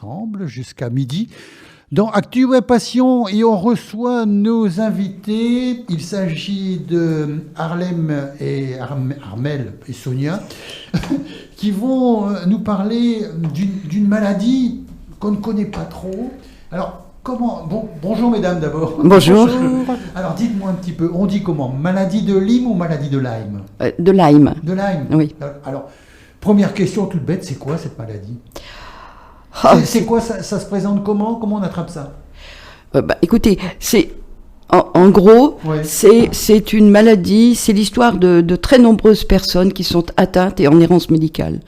ensemble jusqu'à midi dans Actu Web Passion et on reçoit nos invités. Il s'agit de Arlem et Armel et Sonia qui vont nous parler d'une maladie qu'on ne connaît pas trop. Alors, bonjour mesdames d'abord. Bonjour. Alors dites-moi un petit peu, on dit comment? Maladie de Lyme ou maladie de Lyme? De Lyme. De Lyme. Oui. Alors, première question toute bête, c'est quoi cette maladie? C'est quoi, ça se présente comment? Comment on attrape ça? Écoutez, c'est en gros, ouais. c'est une maladie, c'est l'histoire de très nombreuses personnes qui sont atteintes et en errance médicale.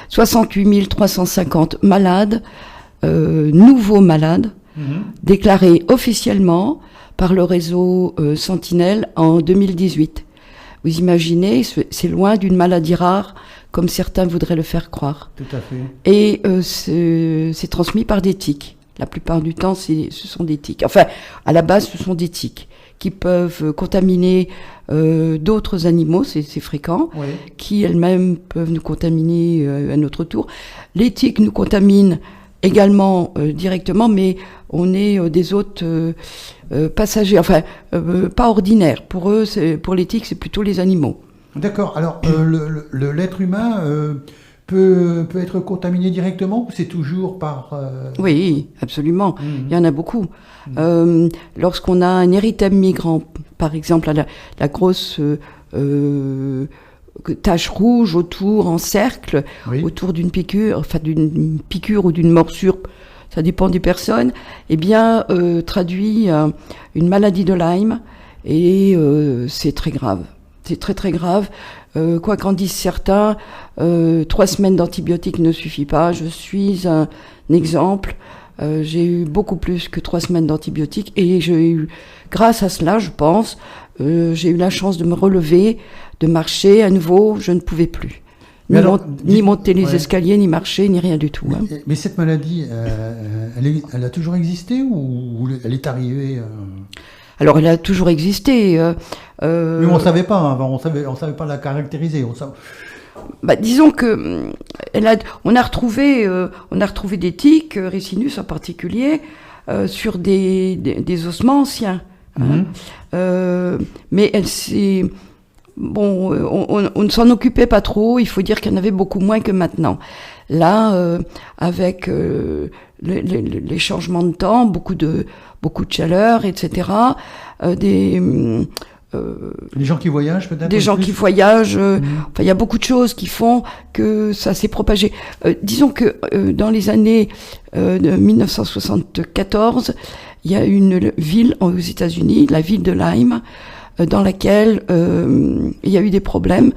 68 350 malades, nouveaux malades, déclarés officiellement par le réseau Sentinelle en 2018. Vous imaginez, c'est loin d'une maladie rare, comme certains voudraient le faire croire. Tout à fait. Et c'est transmis par des tiques. La plupart du temps, ce sont des tiques. Enfin, à la base, ce sont des tiques qui peuvent contaminer d'autres animaux, c'est fréquent, oui. Qui elles-mêmes peuvent nous contaminer à notre tour. Les tiques nous contaminent également directement, mais on est des hôtes passagers, enfin pas ordinaires. Pour eux, pour les tiques, c'est plutôt les animaux. D'accord. Alors, l'être humain peut être contaminé directement ou c'est toujours par... Oui, absolument. Il y en a beaucoup. Lorsqu'on a un érythème migrant, par exemple, la grosse tache rouge autour, en cercle, oui. Autour d'une piqûre, ou d'une morsure, ça dépend des personnes, eh bien, traduit une maladie de Lyme et c'est très grave. C'est très très grave. Quoi qu'en disent certains, 3 semaines d'antibiotiques ne suffit pas. Je suis un exemple. J'ai eu beaucoup plus que 3 semaines d'antibiotiques et j'ai eu, grâce à cela, je pense, j'ai eu la chance de me relever, de marcher à nouveau. Je ne pouvais plus. Ni monter les escaliers, ni marcher, ni rien du tout. Mais cette maladie, elle a toujours existé ou elle est arrivée Alors, elle a toujours existé. Mais on ne savait pas avant, on savait pas la caractériser. Disons que on a retrouvé des tiques, Ricinus en particulier, sur des ossements anciens. Mais on ne s'en occupait pas trop. Il faut dire qu'il y en avait beaucoup moins que maintenant. Là, avec les changements de temps, beaucoup de chaleur, etc. Les gens qui voyagent peut-être. Des gens qui voyagent. Il y a beaucoup de choses qui font que ça s'est propagé. Disons que dans les années de 1974, il y a une ville aux États-Unis, la ville de Lyme, dans laquelle il y a eu des problèmes.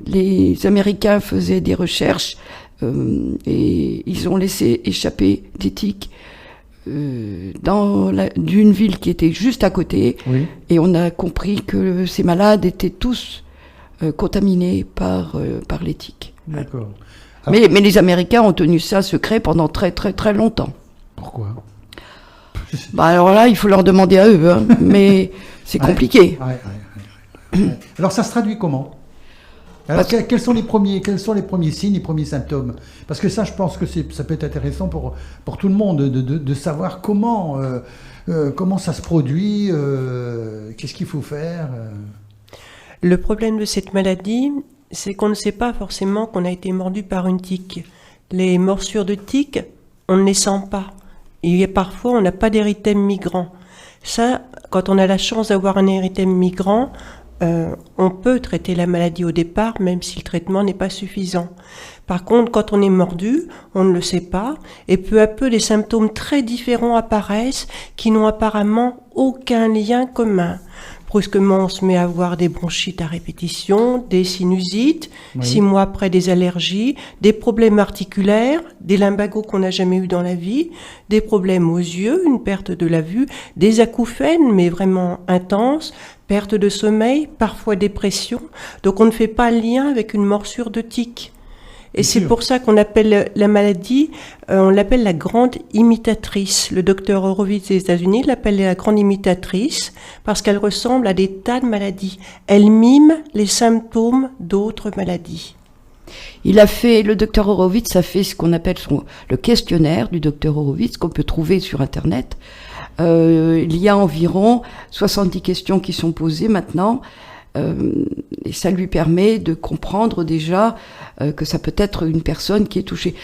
Les Américains faisaient des recherches et ils ont laissé échapper des tiques d'une ville qui était juste à côté, oui. Et on a compris que ces malades étaient tous contaminés par les tiques. D'accord. Alors, mais les Américains ont tenu ça secret pendant très très très longtemps. Pourquoi? Alors là, il faut leur demander à eux, hein, mais c'est compliqué. Ouais. Alors ça se traduit comment? Alors, quels sont les premiers signes, les premiers symptômes? Parce que ça, je pense que ça peut être intéressant pour tout le monde de savoir comment ça se produit, qu'est-ce qu'il faut faire. Le problème de cette maladie, c'est qu'on ne sait pas forcément qu'on a été mordu par une tique. Les morsures de tiques, on ne les sent pas. Et parfois, on n'a pas d'érythème migrant. Ça, quand on a la chance d'avoir un érythème migrant, on peut traiter la maladie au départ, même si le traitement n'est pas suffisant. Par contre, quand on est mordu, on ne le sait pas, et peu à peu, des symptômes très différents apparaissent qui n'ont apparemment aucun lien commun. Brusquement, on se met à avoir des bronchites à répétition, des sinusites, oui. 6 mois après des allergies, des problèmes articulaires, des lumbagos qu'on n'a jamais eu dans la vie, des problèmes aux yeux, une perte de la vue, des acouphènes, mais vraiment intenses, perte de sommeil, parfois dépression. Donc on ne fait pas le lien avec une morsure de tique. Et c'est pour ça qu'on appelle la maladie, on l'appelle la grande imitatrice. Le docteur Horowitz des États-Unis l'appelle la grande imitatrice parce qu'elle ressemble à des tas de maladies. Elle mime les symptômes d'autres maladies. Le docteur Horowitz a fait ce qu'on appelle le questionnaire du docteur Horowitz, qu'on peut trouver sur Internet. Il y a environ 70 questions qui sont posées maintenant, et ça lui permet de comprendre déjà que ça peut être une personne qui est touchée.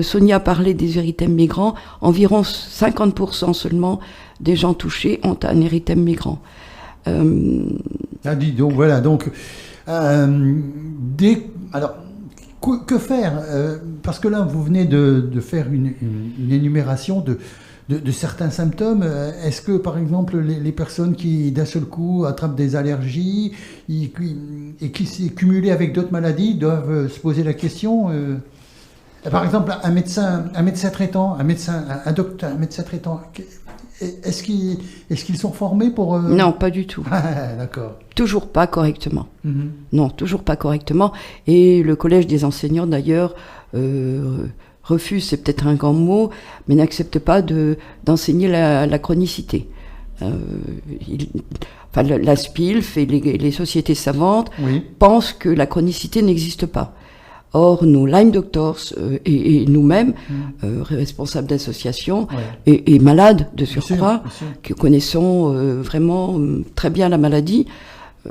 Sonia parlait des érythèmes migrants, environ 50% seulement des gens touchés ont un érythème migrant. Dis donc, voilà, donc, alors, que faire parce que là, vous venez de faire une énumération de certains symptômes. Est-ce que, par exemple, les personnes qui, d'un seul coup, attrapent des allergies et qui s'est cumulé avec d'autres maladies doivent se poser la question par exemple, un médecin traitant, un docteur, un médecin traitant, est-ce qu'ils sont formés pour... Non, pas du tout. Ah, d'accord. Toujours pas correctement. Mm-hmm. Non, toujours pas correctement. Et le collège des enseignants, d'ailleurs, refuse, c'est peut-être un grand mot, mais n'accepte pas d'enseigner la chronicité. La SPILF et les sociétés savantes pensent que la chronicité n'existe pas. Or, nos Lyme Doctors et nous-mêmes, responsables d'associations et malades de surcroît, qui connaissons vraiment très bien la maladie,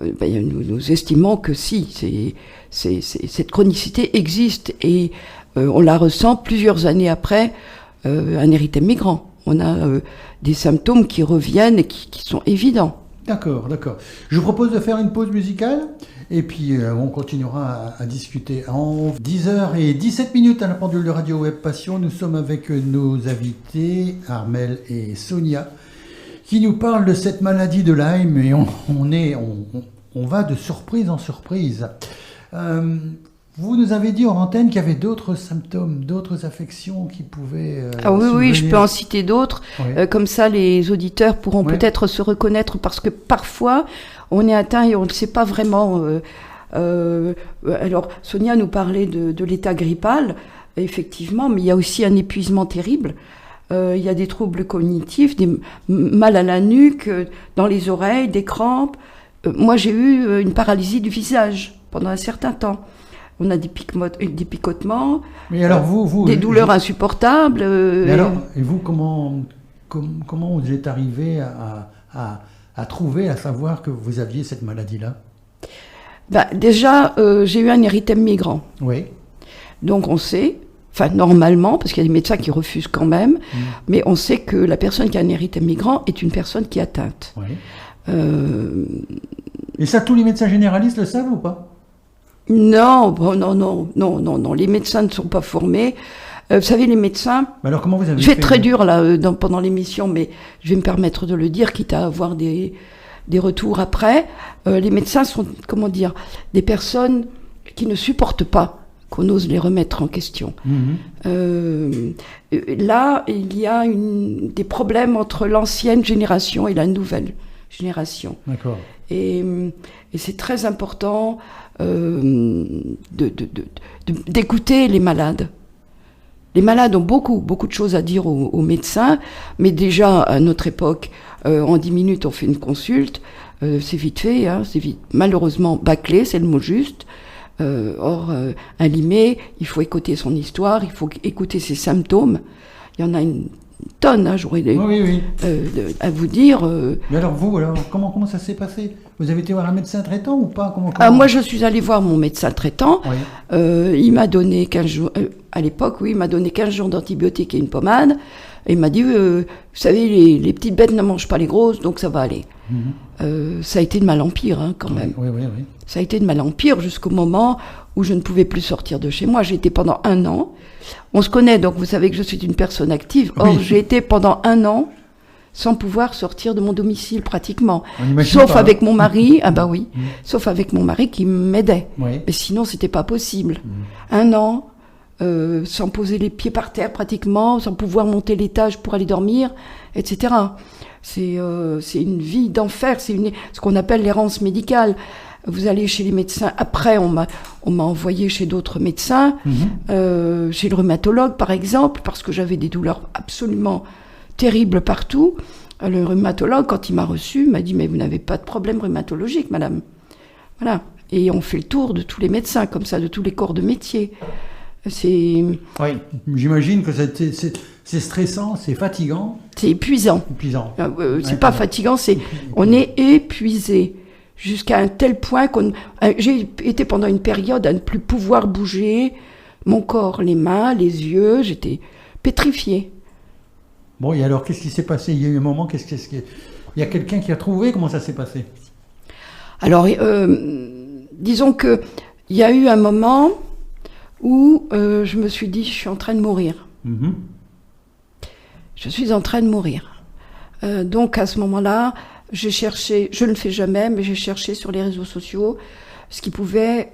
nous estimons que si, cette chronicité existe et on la ressent plusieurs années après un érythème migrant. On a des symptômes qui reviennent et qui sont évidents. D'accord. Je vous propose de faire une pause musicale et puis on continuera à discuter. En 10h17 à la pendule de Radio Web Passion, nous sommes avec nos invités, Armelle et Sonia, qui nous parlent de cette maladie de Lyme et on va de surprise en surprise. Vous nous avez dit en antenne qu'il y avait d'autres symptômes, d'autres affections qui pouvaient... oui, je peux en citer d'autres. Oui. Comme ça, les auditeurs pourront peut-être se reconnaître parce que parfois, on est atteint et on ne sait pas vraiment... alors, Sonia nous parlait de l'état grippal, effectivement, mais il y a aussi un épuisement terrible. Il y a des troubles cognitifs, des mal à la nuque, dans les oreilles, des crampes. Moi, j'ai eu une paralysie du visage pendant un certain temps. On a des picotements, mais alors des douleurs insupportables. Mais alors, et vous, comment vous êtes arrivé à trouver, à savoir que vous aviez cette maladie-là ? Déjà, j'ai eu un érythème migrant. Oui. Donc on sait, normalement, parce qu'il y a des médecins qui refusent quand même, mais on sait que la personne qui a un érythème migrant est une personne qui est atteinte. Oui. Et ça, tous les médecins généralistes le savent ou pas ? Non, les médecins ne sont pas formés. Vous savez, les médecins... Mais alors comment vous avez Je vais être très dur là, pendant l'émission, mais je vais me permettre de le dire, quitte à avoir des retours après. Les médecins sont, des personnes qui ne supportent pas qu'on ose les remettre en question. Là, il y a des problèmes entre l'ancienne génération et la nouvelle génération. D'accord. Et c'est très important d'écouter les malades. Les malades ont beaucoup de choses à dire aux médecins, mais déjà, à notre époque, en 10 minutes, on fait une consulte. C'est vite fait, c'est vite. Malheureusement, bâclé, c'est le mot juste. Or, un limé, il faut écouter son histoire, il faut écouter ses symptômes. Il y en a une tonne, j'aurais à vous dire. Mais alors comment ça s'est passé ? Vous avez été voir un médecin traitant ou pas ? Moi, je suis allée voir mon médecin traitant. Oui. Il m'a donné 15 jours... à l'époque, il m'a donné 15 jours d'antibiotiques et une pommade. Et il m'a dit, vous savez, les petites bêtes ne mangent pas les grosses, donc ça va aller. Ça a été de mal en pire, quand même. Oui. Ça a été de mal en pire jusqu'au moment où je ne pouvais plus sortir de chez moi. J'ai été pendant 1 an. On se connaît, donc vous savez que je suis une personne active. Or, j'ai été pendant 1 an sans pouvoir sortir de mon domicile pratiquement. Sauf avec mon mari, sauf avec mon mari qui m'aidait. Oui. Mais sinon, c'était pas possible. 1 an, sans poser les pieds par terre pratiquement, sans pouvoir monter l'étage pour aller dormir, etc. C'est une vie d'enfer, ce qu'on appelle l'errance médicale. Vous allez chez les médecins. Après, on m'a envoyé chez d'autres médecins, chez le rhumatologue par exemple, parce que j'avais des douleurs absolument terribles partout. Le rhumatologue, quand il m'a reçu, m'a dit « Mais vous n'avez pas de problème rhumatologique, madame. » Voilà. Et on fait le tour de tous les médecins, comme ça, de tous les corps de métier. C'est... Oui, j'imagine que c'est stressant, c'est fatigant. C'est épuisant. C'est pas fatigant, on est épuisé. Jusqu'à un tel point j'ai été pendant une période à ne plus pouvoir bouger mon corps, les mains, les yeux, j'étais pétrifiée. Bon, et alors, qu'est-ce qui s'est passé? Il y a eu un moment, il y a quelqu'un qui a trouvé? Comment ça s'est passé? Alors, disons qu'il y a eu un moment où je me suis dit, je suis en train de mourir. Mm-hmm. Je suis en train de mourir. Donc, à ce moment-là, j'ai cherché, je ne le fais jamais, mais j'ai cherché sur les réseaux sociaux ce qui pouvait,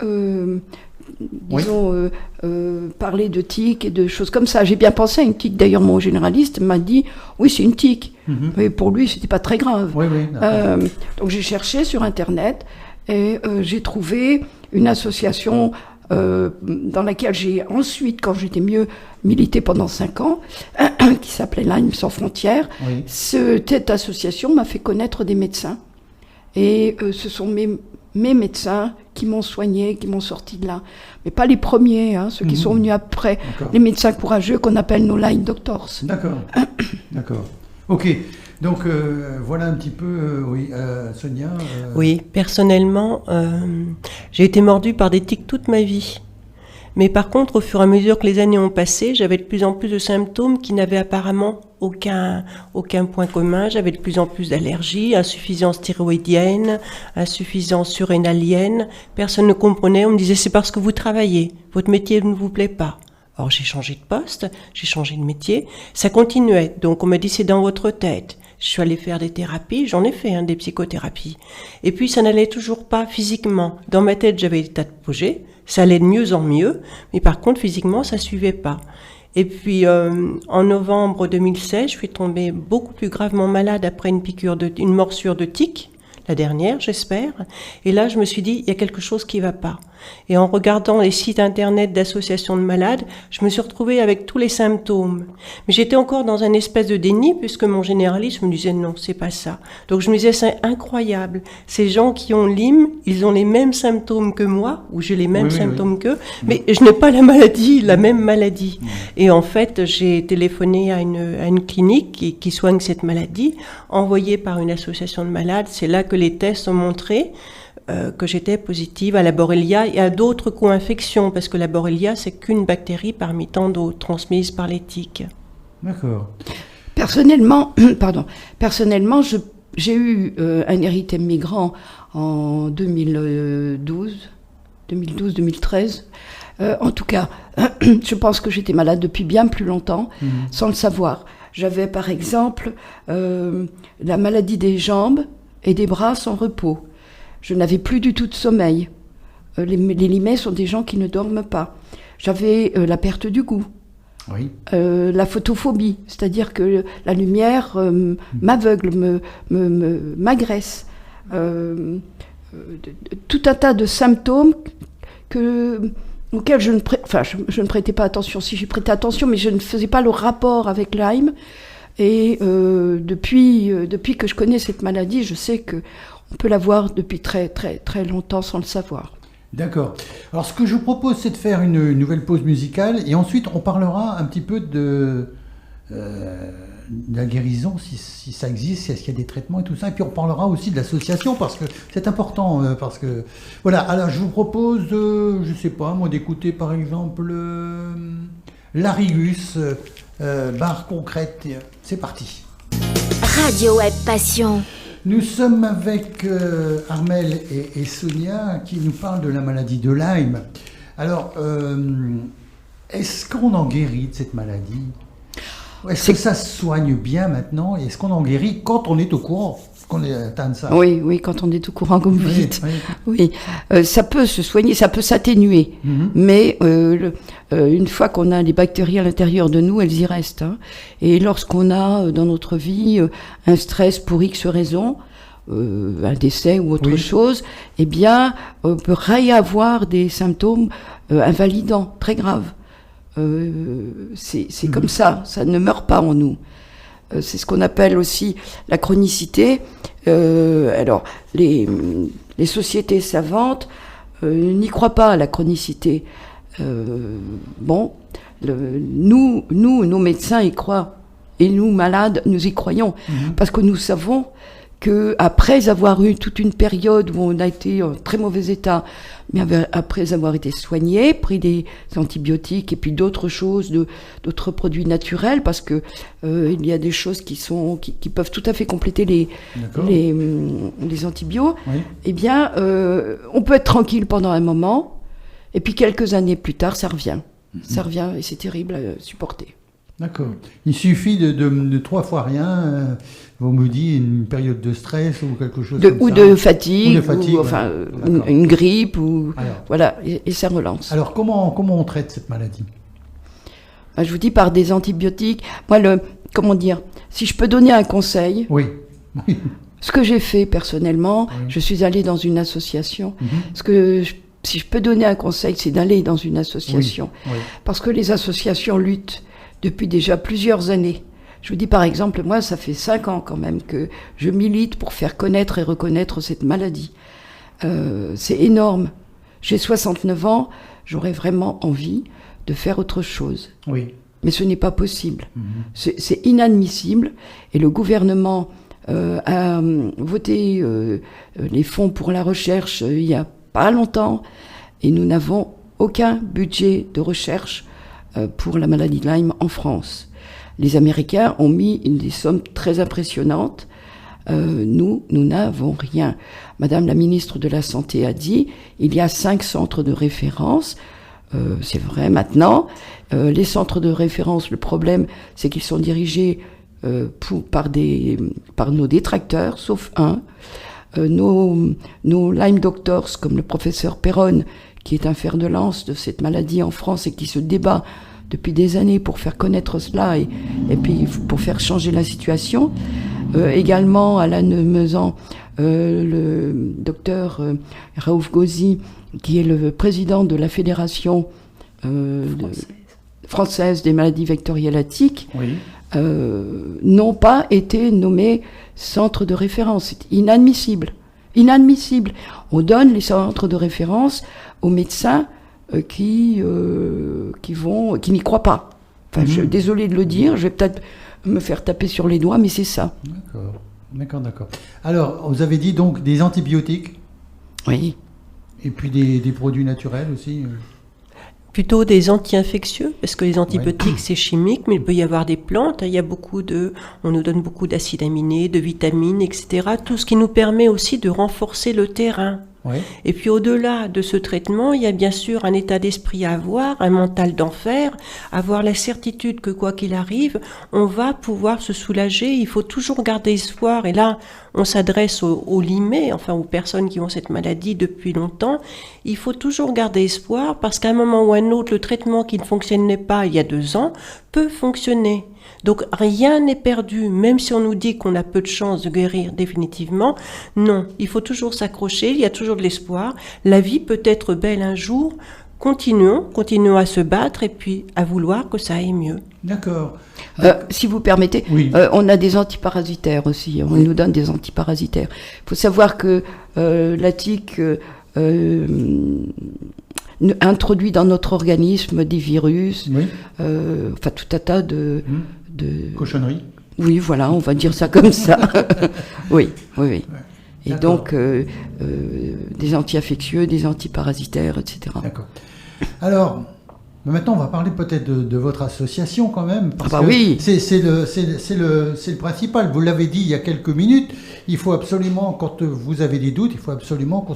parler de tic et de choses comme ça. J'ai bien pensé à une tic. D'ailleurs, mon généraliste m'a dit, oui, c'est une tic. Mm-hmm. Mais pour lui, c'était pas très grave. Oui, donc, j'ai cherché sur Internet et j'ai trouvé une association dans laquelle j'ai ensuite, quand j'étais mieux, milité pendant 5 ans, qui s'appelait Lyme sans frontières. Oui. Cette association m'a fait connaître des médecins. Et ce sont mes médecins qui m'ont soigné, qui m'ont sorti de là. Mais pas les premiers, ceux qui sont venus après. D'accord. Les médecins courageux qu'on appelle nos Lyme doctors. D'accord. D'accord. Ok. Donc voilà un petit peu, Sonia. Oui, personnellement, j'ai été mordue par des tiques toute ma vie. Mais par contre, au fur et à mesure que les années ont passé, j'avais de plus en plus de symptômes qui n'avaient apparemment aucun point commun. J'avais de plus en plus d'allergies, insuffisance thyroïdienne, insuffisance surrénalienne. Personne ne comprenait. On me disait, c'est parce que vous travaillez. Votre métier ne vous plaît pas. Alors j'ai changé de poste, j'ai changé de métier. Ça continuait. Donc on m'a dit, c'est dans votre tête. Je suis allée faire des thérapies, j'en ai fait des psychothérapies. Et puis ça n'allait toujours pas physiquement. Dans ma tête, j'avais des tas de projets, ça allait de mieux en mieux, mais par contre physiquement, ça suivait pas. Et puis en novembre 2016, je suis tombée beaucoup plus gravement malade après une morsure de tique, la dernière, j'espère. Et là, je me suis dit, il y a quelque chose qui va pas. Et en regardant les sites internet d'associations de malades, je me suis retrouvée avec tous les symptômes. Mais j'étais encore dans un espèce de déni, puisque mon généraliste me disait non, c'est pas ça. Donc je me disais, c'est incroyable. Ces gens qui ont Lyme, ils ont les mêmes symptômes que moi, ou j'ai les mêmes symptômes qu'eux, mais je n'ai pas la même maladie. Et en fait, j'ai téléphoné à une clinique qui soigne cette maladie, envoyée par une association de malades. C'est là que les tests ont montré que j'étais positive à la Borrelia et à d'autres co-infections, parce que la Borrelia, c'est qu'une bactérie parmi tant d'autres transmises par les tiques. D'accord. Personnellement, j'ai eu un érythème migrant en 2012-2013. En tout cas, je pense que j'étais malade depuis bien plus longtemps, sans le savoir. J'avais par exemple la maladie des jambes et des bras sans repos. Je n'avais plus du tout de sommeil. Les limets sont des gens qui ne dorment pas. J'avais la perte du goût. Oui. La photophobie, c'est-à-dire que la lumière m'aveugle, m'agresse. Tout un tas de symptômes auxquels je ne prêtais pas attention. Si j'y prêtais attention, mais je ne faisais pas le rapport avec Lyme. Et depuis que je connais cette maladie, je sais qu'on peut l'avoir depuis très, très, très longtemps sans le savoir. D'accord. Alors, ce que je vous propose, c'est de faire une nouvelle pause musicale et ensuite, on parlera un petit peu de la guérison, si ça existe, est-ce qu'il y a des traitements et tout ça. Et puis, on parlera aussi de l'association parce que c'est important. Parce que, voilà, alors je vous propose, je ne sais pas, moi, d'écouter par exemple Larigus, barre concrète. C'est parti. Radio Web Passion. Nous sommes avec Armelle et Sonia qui nous parlent de la maladie de Lyme. Alors, est-ce qu'on en guérit de cette maladie? Est-ce que ça se soigne bien maintenant? Et est-ce qu'on en guérit quand on est au courant qu'on est atteint de ça? Oui, quand on est au courant, comme vous dites. Oui. Ça peut se soigner, ça peut s'atténuer. Mais une fois qu'on a les bactéries à l'intérieur de nous, elles y restent. Et lorsqu'on a dans notre vie un stress pour X raison, un décès ou autre chose, eh bien, on peut réavoir des symptômes invalidants, très graves. C'est comme ça ne meurt pas en nous. C'est ce qu'on appelle aussi la chronicité. Alors, les sociétés savantes n'y croient pas à la chronicité. Nos médecins y croient. Et nous, malades, nous y croyons. Parce que nous savons qu'après avoir eu toute une période où on a été en très mauvais état, mais après avoir été soigné, pris des antibiotiques et puis d'autres choses, d'autres produits naturels, parce que il y a des choses qui peuvent tout à fait compléter les antibiotiques, eh bien, on peut être tranquille pendant un moment, et puis quelques années plus tard, ça revient. Ça revient, et c'est terrible à supporter. D'accord. Il suffit de 3 fois rien, vous me dites une période de stress ou quelque chose comme ça. Ou de fatigue, enfin, une grippe, voilà, et ça relance. Alors comment on traite cette maladie ? Je vous dis par des antibiotiques. Moi, si je peux donner un conseil, oui. Ce que j'ai fait personnellement, je suis allée dans une association. Si je peux donner un conseil, c'est d'aller dans une association. Parce que les associations luttent depuis déjà plusieurs années. Je vous dis par exemple, moi, ça fait 5 ans quand même que je milite pour faire connaître et reconnaître cette maladie. C'est énorme. J'ai 69 ans, j'aurais vraiment envie de faire autre chose. Oui. Mais ce n'est pas possible. C'est inadmissible. Et le gouvernement a voté les fonds pour la recherche il n'y a pas longtemps. Et nous n'avons aucun budget de recherche pour la maladie de Lyme en France. Les Américains ont mis des sommes très impressionnantes. Nous n'avons rien. Madame la ministre de la Santé a dit, il y a 5 centres de référence. C'est vrai maintenant. Les centres de référence, le problème, c'est qu'ils sont dirigés par nos détracteurs, sauf un. Nos Lyme doctors, comme le professeur Perron, qui est un fer de lance de cette maladie en France et qui se débat depuis des années pour faire connaître cela et puis pour faire changer la situation. Également, à la Neumezan, le docteur Raouf Gauzy, qui est le président de la Fédération française des maladies vectorielles à tiques, n'ont pas été nommés centres de référence. C'est inadmissible. Inadmissible. On donne les centres de référence aux médecins qui n'y croient pas. Enfin, je suis désolée de le dire, je vais peut-être me faire taper sur les doigts, mais c'est ça. D'accord. Alors, vous avez dit donc des antibiotiques. Oui. Et puis des produits naturels aussi. Plutôt des anti-infectieux, parce que les antibiotiques, c'est chimique, mais il peut y avoir des plantes. Il y a on nous donne beaucoup d'acides aminés, de vitamines, etc. Tout ce qui nous permet aussi de renforcer le terrain. Et puis au-delà de ce traitement, il y a bien sûr un état d'esprit à avoir, un mental d'enfer, avoir la certitude que quoi qu'il arrive, on va pouvoir se soulager. Il faut toujours garder espoir. Et là, on s'adresse aux limés, enfin aux personnes qui ont cette maladie depuis longtemps. Il faut toujours garder espoir parce qu'à un moment ou à un autre, le traitement qui ne fonctionnait pas il y a 2 ans peut fonctionner. Donc rien n'est perdu, même si on nous dit qu'on a peu de chances de guérir définitivement. Non, il faut toujours s'accrocher, il y a toujours de l'espoir. La vie peut être belle un jour. Continuons à se battre et puis à vouloir que ça aille mieux. D'accord. Si vous permettez, on a des antiparasitaires aussi. On nous donne des antiparasitaires. Il faut savoir que la tique introduit dans notre organisme des virus, enfin tout un tas de cochonneries. Oui, voilà, on va dire ça comme ça. Oui. Et donc, des anti-infectieux, des antiparasitaires, etc. D'accord. Alors, maintenant, on va parler peut-être de votre association quand même. Parce que oui. C'est le principal. Vous l'avez dit il y a quelques minutes. Il faut absolument, quand vous avez des doutes, il faut absolument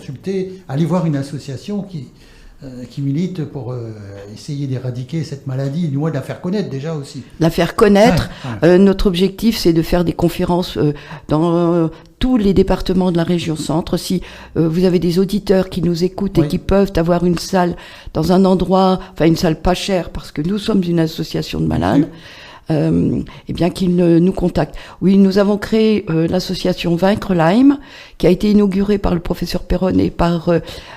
aller voir une association qui milite pour essayer d'éradiquer cette maladie, du moins de la faire connaître déjà aussi. La faire connaître. Notre objectif, c'est de faire des conférences dans tous les départements de la région centre. Si vous avez des auditeurs qui nous écoutent et qui peuvent avoir une salle dans un endroit, enfin une salle pas chère, parce que nous sommes une association de malades, eh bien qu'ils nous contactent. Oui, nous avons créé l'association Vaincre Lyme, qui a été inaugurée par le professeur Perron et par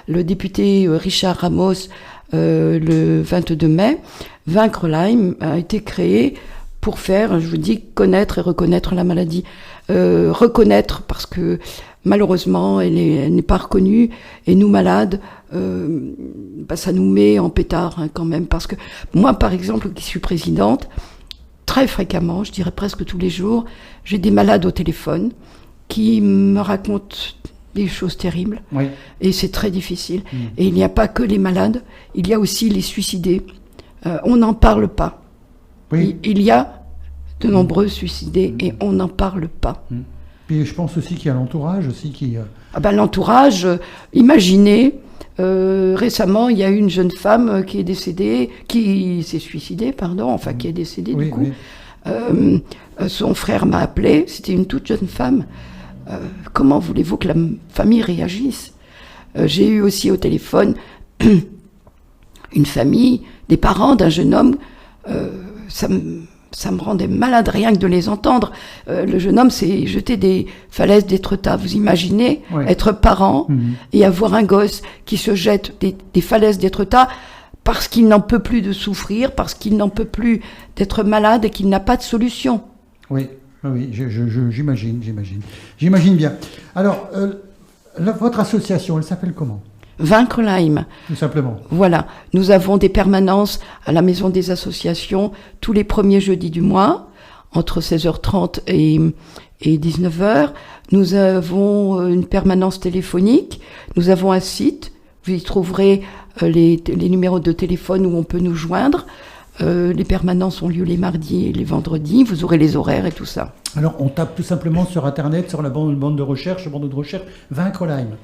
le député Richard Ramos le 22 mai. Vaincre Lyme a été créée pour faire, je vous dis, connaître et reconnaître la maladie. Reconnaître parce que malheureusement elle n'est pas reconnue, et nous malades, ça nous met en pétard quand même. Parce que moi, par exemple, qui suis présidente, très fréquemment, je dirais presque tous les jours, j'ai des malades au téléphone qui me racontent des choses terribles. Oui. Et c'est très difficile. Et il n'y a pas que les malades, il y a aussi les suicidés. On n'en parle pas. Oui. Il y a de nombreux suicidés et on n'en parle pas. Puis je pense aussi qu'il y a l'entourage aussi qui... L'entourage, imaginez, récemment, il y a eu une jeune femme qui est décédée, qui s'est suicidée, qui est décédée du coup. Oui. Son frère m'a appelé, c'était une toute jeune femme. Comment voulez-vous que la famille réagisse ? J'ai eu aussi au téléphone une famille, des parents d'un jeune homme, ça me rendait malade rien que de les entendre. Le jeune homme s'est jeté des falaises d'Étretat. Vous imaginez être parent et avoir un gosse qui se jette des falaises d'Étretat parce qu'il n'en peut plus de souffrir, parce qu'il n'en peut plus d'être malade et qu'il n'a pas de solution. Oui, j'imagine. J'imagine bien. Alors, votre association, elle s'appelle comment ? Vaincre Lyme. Tout simplement. Voilà. Nous avons des permanences à la Maison des Associations tous les premiers jeudis du mois, entre 16h30 et 19h. Nous avons une permanence téléphonique. Nous avons un site. Vous y trouverez les numéros de téléphone où on peut nous joindre. Les permanences ont lieu les mardis et les vendredis. Vous aurez les horaires et tout ça. Alors, on tape tout simplement sur Internet, sur la bande de recherche, Vaincre Lyme.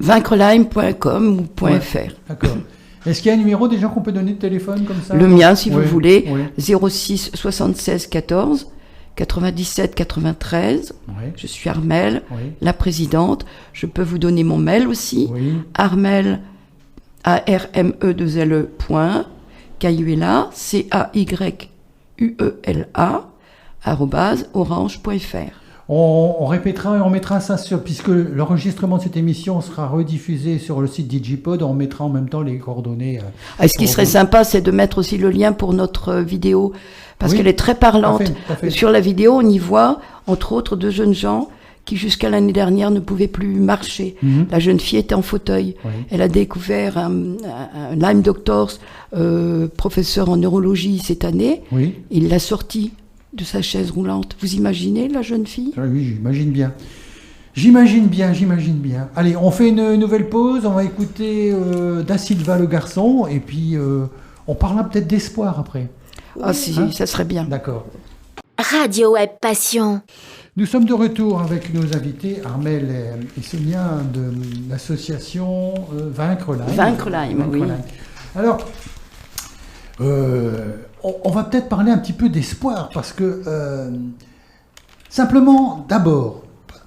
vaincrelyme.com ou .fr. D'accord. Est-ce qu'il y a un numéro des gens qu'on peut donner de téléphone comme ça ? Le mien, si vous voulez, 06 76 14 97 93. Je suis Armelle, la présidente. Je peux vous donner mon mail aussi. Armelle, ARME2LE. Cayuela, CAYUELA, @orange.fr. On répétera et on mettra ça sur, puisque l'enregistrement de cette émission sera rediffusé sur le site Digipod, on mettra en même temps les coordonnées. Ce qui serait sympa, c'est de mettre aussi le lien pour notre vidéo, parce qu'elle est très parlante. Tout à fait. Sur la vidéo, on y voit, entre autres, 2 jeunes gens qui, jusqu'à l'année dernière, ne pouvaient plus marcher. La jeune fille était en fauteuil. Elle a découvert un Lyme Doctors, professeur en neurologie cette année. Il l'a sorti de sa chaise roulante. Vous imaginez la jeune fille ? Oui, j'imagine bien. J'imagine bien. Allez, on fait une nouvelle pause, on va écouter Da Silva le garçon, et puis on parlera peut-être d'espoir après. Ah si, ça serait bien. D'accord. Radio Web Passion. Nous sommes de retour avec nos invités, Armelle et Sonia de l'association Vaincre Lyme. Vaincre Lyme, oui. Alors, on va peut-être parler un petit peu d'espoir, parce que, simplement, d'abord,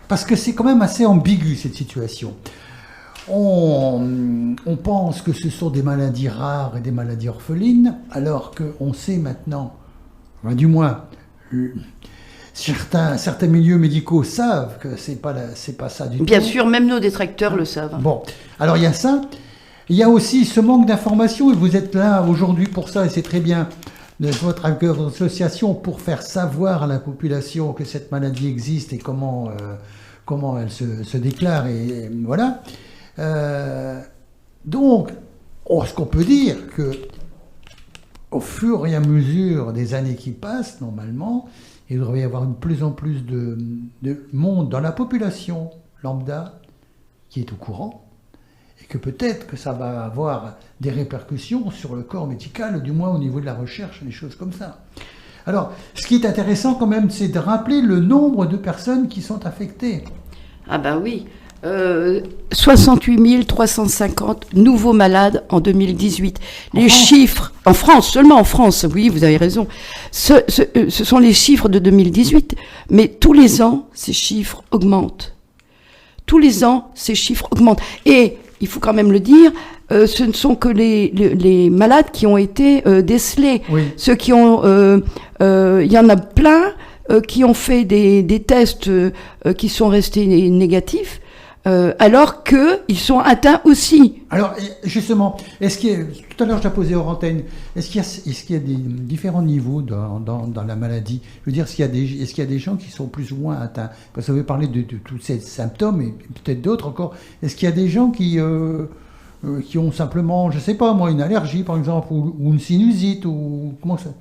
parce que c'est quand même assez ambigu cette situation. On pense que ce sont des maladies rares et des maladies orphelines, alors qu'on sait maintenant, du moins, certains milieux médicaux savent que c'est pas ça du tout. Bien sûr, même nos détracteurs le savent. Bon, alors il y a ça. Il y a aussi ce manque d'information, et vous êtes là aujourd'hui pour ça, et c'est très bien, de votre association, pour faire savoir à la population que cette maladie existe et comment elle se déclare, et voilà. Donc, ce qu'on peut dire, que au fur et à mesure des années qui passent, normalement, il devrait y avoir de plus en plus de monde dans la population lambda qui est au courant, et que peut-être que ça va avoir des répercussions sur le corps médical, du moins au niveau de la recherche, des choses comme ça. Alors, ce qui est intéressant quand même, c'est de rappeler le nombre de personnes qui sont affectées. Ah ben oui, 68 350 nouveaux malades en 2018. Les chiffres, en France, seulement en France, oui, vous avez raison. Ce sont les chiffres de 2018, mais tous les ans, ces chiffres augmentent. Tous les ans, ces chiffres augmentent. Et, il faut quand même le dire, ce ne sont que les malades qui ont été décelés. Oui. Ceux qui ont... il y en a plein qui ont fait des tests qui sont restés négatifs, alors qu'ils sont atteints aussi. Alors, justement, tout à l'heure je t'ai posé hors antenne, est-ce qu'il y a des différents niveaux dans la maladie ? Je veux dire, est-ce qu'il y a des gens qui sont plus ou moins atteints ? Parce que vous avez parlé de tous ces symptômes, et peut-être d'autres encore. Est-ce qu'il y a des gens qui qui ont simplement, je sais pas moi, une allergie par exemple, ou une sinusite, ou comment ça?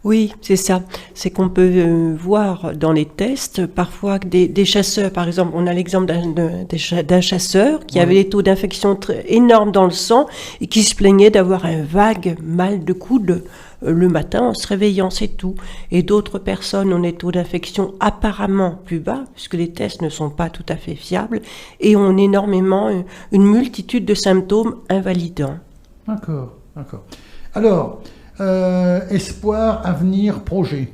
Oui, c'est ça. C'est qu'on peut voir dans les tests, parfois que des chasseurs, par exemple, on a l'exemple d'un chasseur qui avait des taux d'infection énormes dans le sang et qui se plaignait d'avoir un vague mal de coude le matin en se réveillant, c'est tout. Et d'autres personnes ont des taux d'infection apparemment plus bas, puisque les tests ne sont pas tout à fait fiables, et ont énormément, une multitude de symptômes invalidants. D'accord. Alors, espoir, avenir, projet.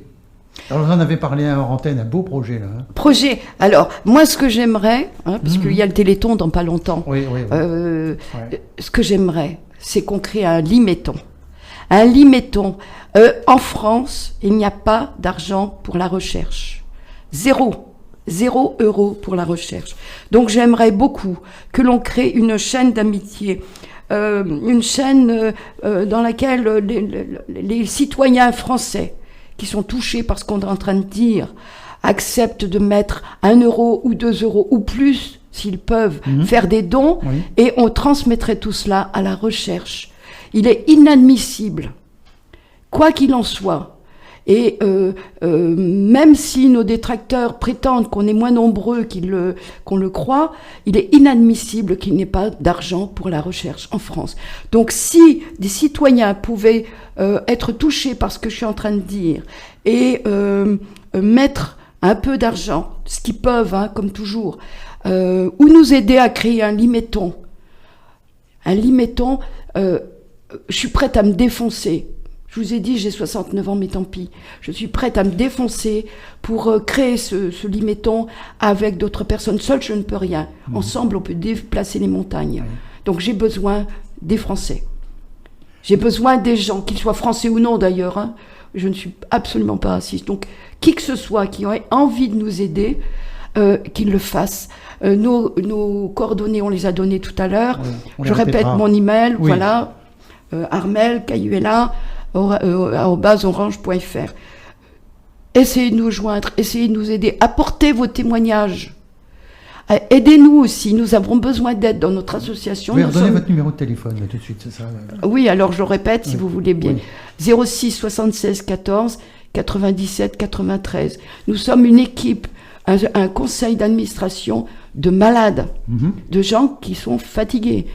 Alors, vous en avez parlé en antenne, un beau projet là. Hein. Projet. Alors, moi, ce que j'aimerais, parce qu'il y a le Téléthon dans pas longtemps, ce que j'aimerais, c'est qu'on crée un liméton. Un liméton. En France, il n'y a pas d'argent pour la recherche. 0 € pour la recherche. Donc, j'aimerais beaucoup que l'on crée une chaîne d'amitié. Une chaîne dans laquelle les citoyens français qui sont touchés par ce qu'on est en train de dire acceptent de mettre 1 € ou 2 € ou plus, s'ils peuvent, faire des dons, et on transmettrait tout cela à la recherche. Il est inadmissible, quoi qu'il en soit, et même si nos détracteurs prétendent qu'on est moins nombreux qu'on le croit, il est inadmissible qu'il n'y ait pas d'argent pour la recherche en France. Donc si des citoyens pouvaient être touchés par ce que je suis en train de dire et mettre un peu d'argent, ce qu'ils peuvent, comme toujours, ou nous aider à créer un liméton. Un liméton, je suis prête à me défoncer. Je vous ai dit, j'ai 69 ans, mais tant pis. Je suis prête à me défoncer pour créer ce liméton avec d'autres personnes. Seule, je ne peux rien. Ensemble, on peut déplacer les montagnes. Donc, j'ai besoin des Français. J'ai besoin des gens, qu'ils soient français ou non d'ailleurs. Je ne suis absolument pas raciste. Donc, qui que ce soit qui aurait envie de nous aider, qu'il le fasse. Nos coordonnées, on les a données tout à l'heure. Je répète mon email, voilà. Armel, Cayuela, @orange.fr. Essayez de nous joindre, essayez de nous aider, apportez vos témoignages. Aidez-nous aussi, nous avons besoin d'aide dans notre association. Oui, redonnez votre numéro de téléphone là, tout de suite, c'est ça. Oui, alors je répète si vous voulez bien. 06 76 14 97 93. Nous sommes une équipe, un conseil d'administration de malades, de gens qui sont fatigués.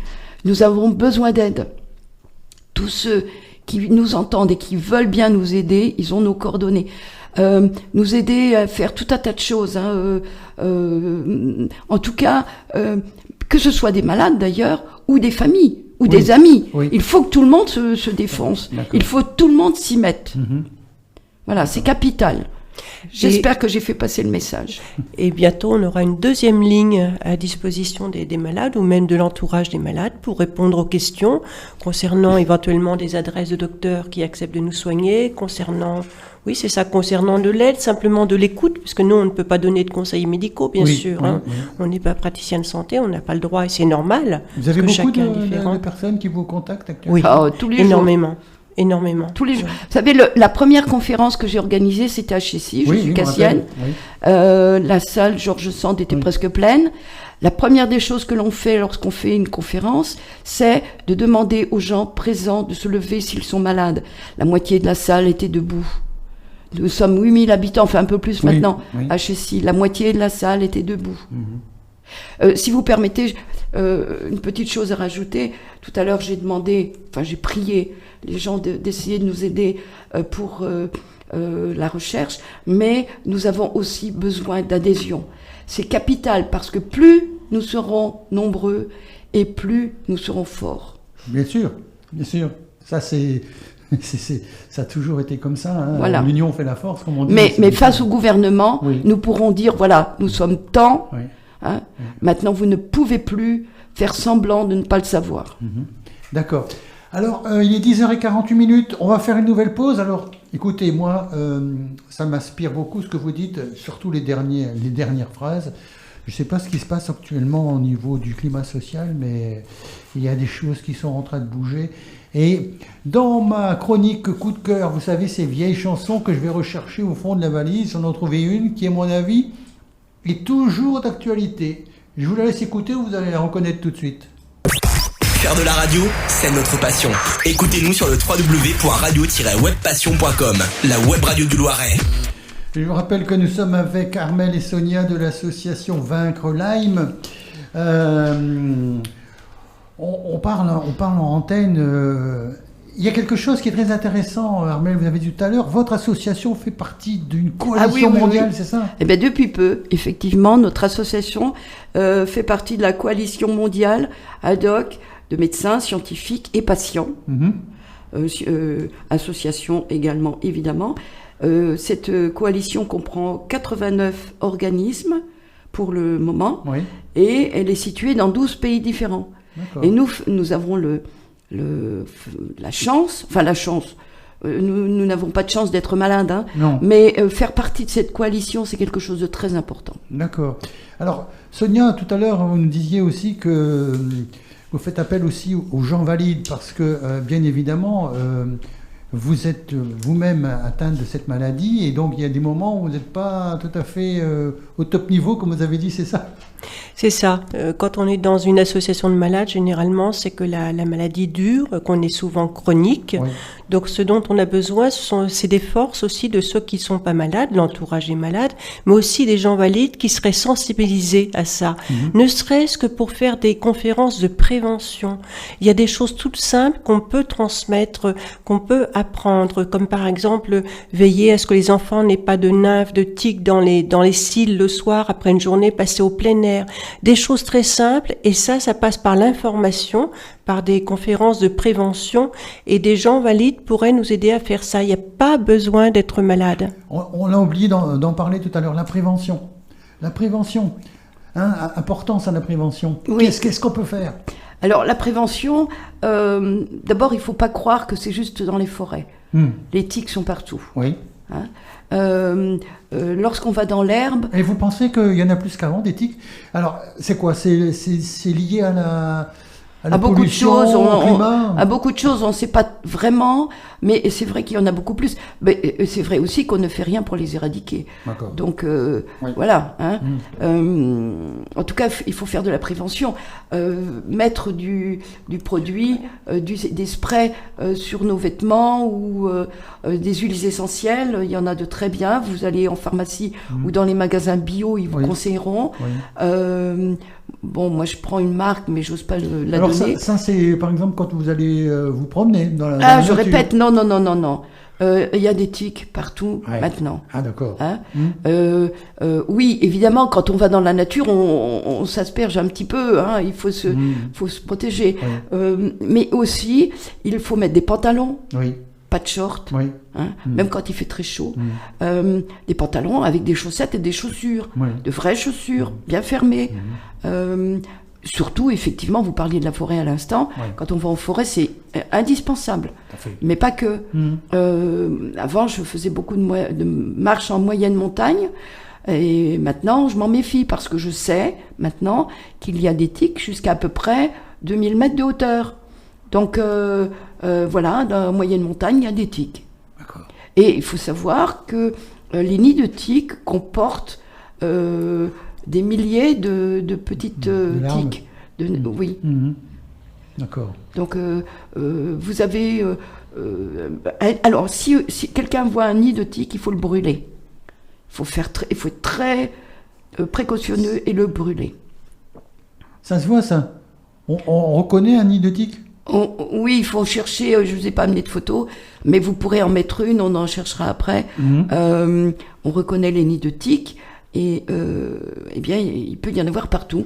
Nous avons besoin d'aide. Tous ceux qui nous entendent et qui veulent bien nous aider, ils ont nos coordonnées. Nous aider à faire tout un tas de choses. En tout cas, que ce soit des malades d'ailleurs, ou des familles, ou des amis. Il faut que tout le monde se défonce. Il faut que tout le monde s'y mette. Voilà, c'est capital. J'espère que j'ai fait passer le message. Et bientôt, on aura une deuxième ligne à disposition des malades ou même de l'entourage des malades pour répondre aux questions concernant éventuellement des adresses de docteurs qui acceptent de nous soigner, concernant de l'aide, simplement de l'écoute, parce que nous, on ne peut pas donner de conseils médicaux, bien sûr. On n'est pas praticien de santé, on n'a pas le droit et c'est normal. Vous avez beaucoup de personnes qui vous contactent actuellement? Oui, tous les énormément. Énormément. Tous les jours. Vous savez, la première conférence que j'ai organisée, c'était à Chessy, je suis cassienne. La salle Georges Sand était presque pleine. La première des choses que l'on fait lorsqu'on fait une conférence, c'est de demander aux gens présents de se lever s'ils sont malades. La moitié de la salle était debout. Nous sommes 8000 habitants, enfin un peu plus maintenant, à Chessy. La moitié de la salle était debout. Si vous permettez, une petite chose à rajouter. Tout à l'heure, j'ai prié les gens d'essayer de nous aider pour la recherche, mais nous avons aussi besoin d'adhésion. C'est capital parce que plus nous serons nombreux et plus nous serons forts. Bien sûr. Ça, ça a toujours été comme ça. Voilà. L'union fait la force, comme on dit. Mais face au gouvernement, nous pourrons dire, voilà, nous sommes tant. Maintenant, vous ne pouvez plus faire semblant de ne pas le savoir. D'accord. Alors, il est 10h48, on va faire une nouvelle pause. Alors, écoutez, moi, ça m'inspire beaucoup ce que vous dites, surtout les dernières phrases. Je ne sais pas ce qui se passe actuellement au niveau du climat social, mais il y a des choses qui sont en train de bouger. Et dans ma chronique coup de cœur, vous savez, ces vieilles chansons que je vais rechercher au fond de la valise, j'en ai trouvé une qui, à mon avis, est toujours d'actualité. Je vous la laisse écouter, vous allez la reconnaître tout de suite. Faire de la radio, c'est notre passion. Écoutez-nous sur le www.radio-webpassion.com, la web radio du Loiret. Je vous rappelle que nous sommes avec Armelle et Sonia de l'association Vaincre Lyme. On parle en antenne. Il y a quelque chose qui est très intéressant, Armelle, vous avez dit tout à l'heure, votre association fait partie d'une coalition mondiale, c'est ça ? Eh bien, depuis peu, effectivement, notre association fait partie de la coalition mondiale ad hoc de médecins, scientifiques et patients. Association également, évidemment. Cette coalition comprend 89 organismes pour le moment, et elle est située dans 12 pays différents. D'accord. Et nous avons la chance, nous n'avons pas de chance d'être malades, hein, mais faire partie de cette coalition, c'est quelque chose de très important. D'accord. Alors, Sonia, tout à l'heure, vous nous disiez aussi que vous faites appel aussi aux gens valides, parce que, bien évidemment, vous êtes vous-même atteinte de cette maladie, et donc il y a des moments où vous n'êtes pas tout à fait au top niveau, comme vous avez dit, c'est ça ? C'est ça. Quand on est dans une association de malades, généralement, c'est que la maladie dure, qu'on est souvent chronique. Oui. Donc, ce dont on a besoin, c'est des forces aussi de ceux qui ne sont pas malades, l'entourage est malade, mais aussi des gens valides qui seraient sensibilisés à ça. Ne serait-ce que pour faire des conférences de prévention. Il y a des choses toutes simples qu'on peut transmettre, qu'on peut apprendre, comme par exemple, veiller à ce que les enfants n'aient pas de nymphes, de tiques dans les cils le soir après une journée passée au plein air. Des choses très simples, et ça passe par l'information, par des conférences de prévention, et des gens valides pourraient nous aider à faire ça. Il n'y a pas besoin d'être malade. On a oublié d'en parler tout à l'heure, la prévention. La prévention, importance à la prévention. Oui. Qu'est-ce qu'on peut faire ? Alors la prévention, d'abord il ne faut pas croire que c'est juste dans les forêts. Les tiques sont partout. Oui. Lorsqu'on va dans l'herbe... Et vous pensez qu'il y en a plus qu'avant, des tiques ? Alors, c'est quoi ? C'est lié à la pollution, au climat ? À beaucoup de choses, on ne sait pas vraiment, mais c'est vrai qu'il y en a beaucoup plus. Mais c'est vrai aussi qu'on ne fait rien pour les éradiquer. D'accord. Donc, voilà. En tout cas, il faut faire de la prévention. Mettre du produit, des sprays sur nos vêtements ou des huiles essentielles, il y en a de très bien. Vous allez en pharmacie ou dans les magasins bio, ils vous conseilleront. Bon, moi je prends une marque, mais j'ose pas la donner. Ça c'est par exemple quand vous allez vous promener dans la nature. Je répète, non. Il y a des tiques partout maintenant. Ah d'accord. Oui, évidemment, quand on va dans la nature, on s'asperge un petit peu. Il faut se protéger. Mais aussi, il faut mettre des pantalons. Oui. Pas de short, même quand il fait très chaud. Des pantalons avec des chaussettes et des chaussures, de vraies chaussures, bien fermées. Surtout, effectivement, vous parliez de la forêt à l'instant. Quand on va en forêt, c'est indispensable. Mais pas que. Avant, je faisais beaucoup de marches en moyenne montagne. Et maintenant, je m'en méfie parce que je sais maintenant qu'il y a des tiques jusqu'à peu près 2000 mètres de hauteur. Donc, voilà, dans la moyenne montagne, il y a des tiques. D'accord. Et il faut savoir que les nids de tiques comportent des milliers de petites tiques. Oui. D'accord. Donc, vous avez... alors, si quelqu'un voit un nid de tiques, il faut le brûler. Il faut être très précautionneux et le brûler. Ça se voit, ça ? On reconnaît un nid de tiques ? Oui, il faut chercher, je ne vous ai pas amené de photos, mais vous pourrez en mettre une, on en cherchera après. On reconnaît les nids de tiques, et eh bien, il peut y en avoir partout.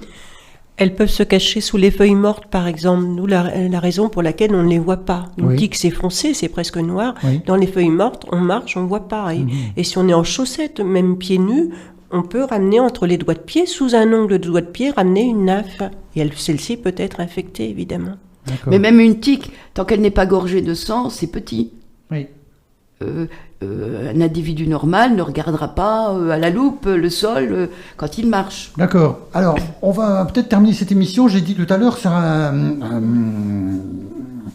Elles peuvent se cacher sous les feuilles mortes, par exemple. Nous, la raison pour laquelle on ne les voit pas. Une tique, c'est foncé, c'est presque noir. Dans les feuilles mortes, on marche, on ne voit pas. Et si on est en chaussettes, même pieds nus, on peut ramener entre les doigts de pied, sous un ongle de doigt de pied, ramener une nymphe. Et celle-ci peut être infectée, évidemment. D'accord. Mais même une tique, tant qu'elle n'est pas gorgée de sang, c'est petit. Oui. Un individu normal ne regardera pas à la loupe le sol quand il marche. D'accord. Alors, on va peut-être terminer cette émission. J'ai dit tout à l'heure, c'est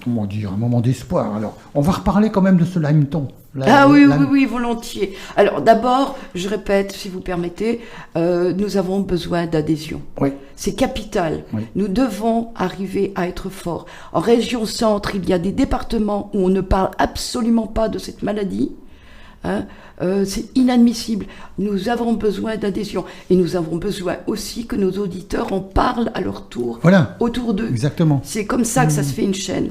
comment dire, un moment d'espoir. Alors, on va reparler quand même de ce Lymeton. Oui, volontiers. Alors d'abord, je répète, si vous permettez, nous avons besoin d'adhésion. Oui. C'est capital. Oui. Nous devons arriver à être forts. En région centre, il y a des départements où on ne parle absolument pas de cette maladie. C'est inadmissible. Nous avons besoin d'adhésion. Et nous avons besoin aussi que nos auditeurs en parlent à leur tour, autour d'eux. Exactement. C'est comme ça que ça se fait une chaîne.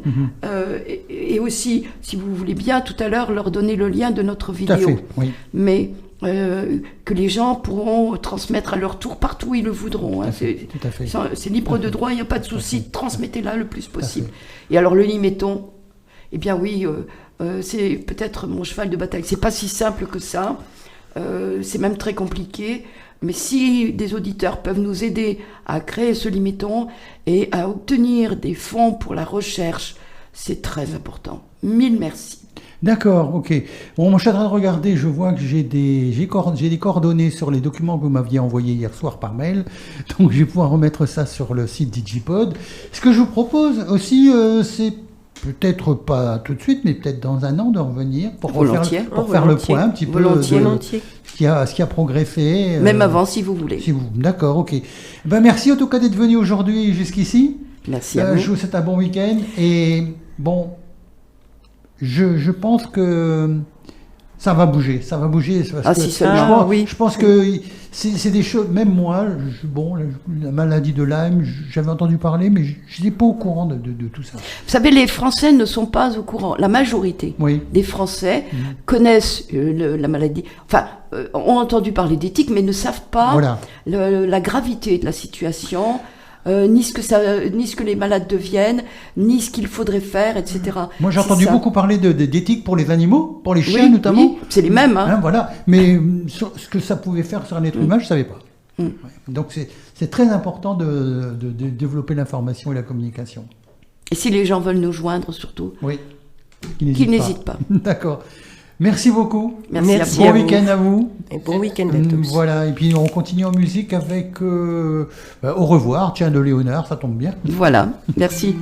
Et aussi, si vous voulez bien, tout à l'heure, leur donner le lien de notre vidéo. Tout à fait, oui. Mais que les gens pourront transmettre à leur tour partout où ils le voudront. Tout à fait. C'est libre de droit, il n'y a pas de souci. Transmettez-la le plus possible. Et alors, le limeton, eh bien oui... c'est peut-être mon cheval de bataille. C'est pas si simple que ça. C'est même très compliqué. Mais si des auditeurs peuvent nous aider à créer ce limeton et à obtenir des fonds pour la recherche, c'est très important. Mille merci. D'accord, ok. Bon, moi je suis en train de regarder, je vois que j'ai des coordonnées sur les documents que vous m'aviez envoyés hier soir par mail, donc je vais pouvoir remettre ça sur le site Digipod. Ce que je vous propose aussi, c'est peut-être pas tout de suite, mais peut-être dans un an de revenir pour faire le point un petit peu de ce qui a progressé. Même avant, si vous voulez. D'accord, ok. Ben, merci en tout cas d'être venu aujourd'hui jusqu'ici. Merci à vous. Je vous souhaite un bon week-end. Et bon, je pense que ça va bouger. Je pense que c'est des choses, même moi, la maladie de Lyme, j'avais entendu parler, mais je n'étais pas au courant de tout ça. Vous savez, les Français ne sont pas au courant. La majorité des Français connaissent la maladie, ont entendu parler des tiques, mais ne savent pas la gravité de la situation. Ni ce que les malades deviennent, ni ce qu'il faudrait faire, etc. Moi, j'ai entendu beaucoup parler d'éthique pour les animaux, pour les chiens notamment. Oui, c'est les mêmes. Voilà. Mais ce que ça pouvait faire sur un être humain, je ne savais pas. Ouais. Donc, c'est très important de développer l'information et la communication. Et si les gens veulent nous joindre, surtout, qu'ils n'hésitent pas. D'accord. Merci beaucoup. Merci bon week-end à vous. Et bon week-end à tous. Voilà, et puis on continue en musique avec Au revoir, tiens, de Léonard, ça tombe bien. Voilà, merci.